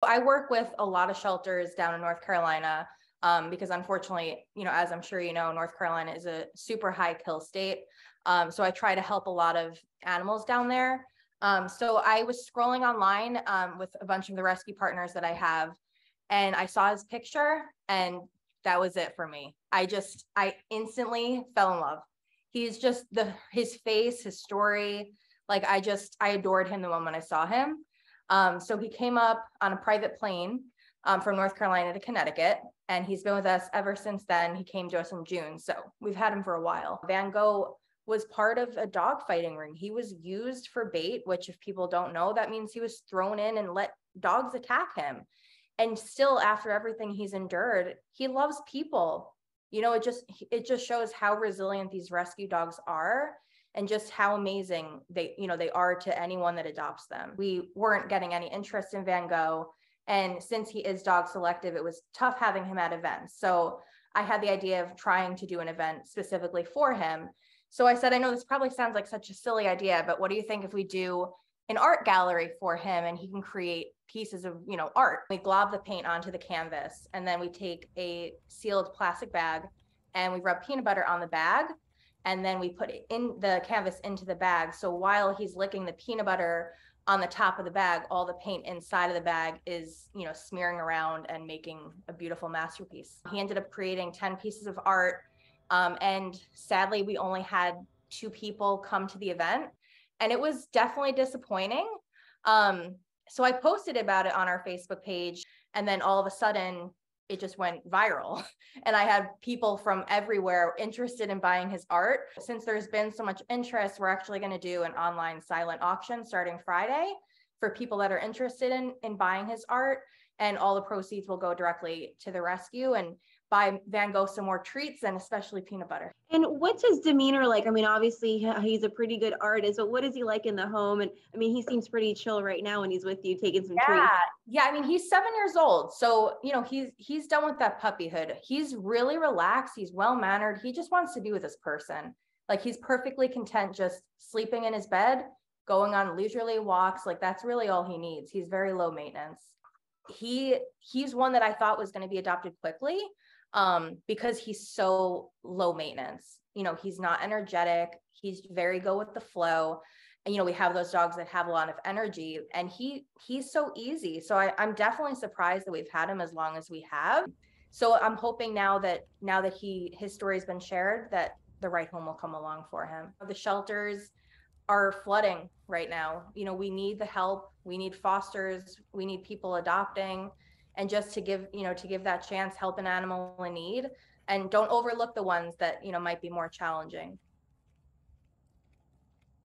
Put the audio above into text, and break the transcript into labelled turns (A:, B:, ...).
A: I work with a lot of shelters down in North Carolina, because unfortunately, as I'm sure you know, North Carolina is a super high kill state. So I try to help a lot of animals down there. So I was scrolling online with a bunch of the rescue partners that I have, and I saw his picture, and that was it for me. I instantly fell in love. He's just his face, his story. Like I adored him the moment I saw him. So he came up on a private plane from North Carolina to Connecticut, and he's been with us ever since then. He came to us in June, so we've had him for a while. Van Gogh was part of a dog fighting ring. He was used for bait, which if people don't know, that means he was thrown in and let dogs attack him. And still, after everything he's endured, he loves people. It just shows how resilient these rescue dogs are, and just how amazing they are to anyone that adopts them. We weren't getting any interest in Van Gogh, and since he is dog selective, it was tough having him at events. So I had the idea of trying to do an event specifically for him. So I said, I know this probably sounds like such a silly idea, but what do you think if we do an art gallery for him and he can create pieces of, art? We glob the paint onto the canvas, and then we take a sealed plastic bag and we rub peanut butter on the bag, and then we put the canvas into the bag. So while he's licking the peanut butter on the top of the bag, all the paint inside of the bag is, smearing around and making a beautiful masterpiece. He ended up creating 10 pieces of art. And sadly, we only had 2 people come to the event, and it was definitely disappointing. So I posted about it on our Facebook page, and then all of a sudden it just went viral. And I had people from everywhere interested in buying his art. Since there's been so much interest, we're actually going to do an online silent auction starting Friday for people that are interested in buying his art. And all the proceeds will go directly to the rescue and buy Van Gogh some more treats, and especially peanut butter.
B: And what's his demeanor like? I mean, obviously he's a pretty good artist, but what is he like in the home? And I mean, he seems pretty chill right now when he's with you taking some treats.
A: Yeah. I mean, he's 7 years old. So, he's done with that puppyhood. He's really relaxed. He's well-mannered. He just wants to be with this person. Like, he's perfectly content just sleeping in his bed, going on leisurely walks. Like, that's really all he needs. He's very low maintenance. He's one that I thought was going to be adopted quickly, because he's so low maintenance. He's not energetic. He's very go with the flow. And, we have those dogs that have a lot of energy, and he's so easy. So I'm definitely surprised that we've had him as long as we have. So I'm hoping now that his story's been shared, that the right home will come along for him. The shelters are flooding right now. We need the help. We need fosters. We need people adopting, and just to give that chance, help an animal in need, and don't overlook the ones that, might be more challenging.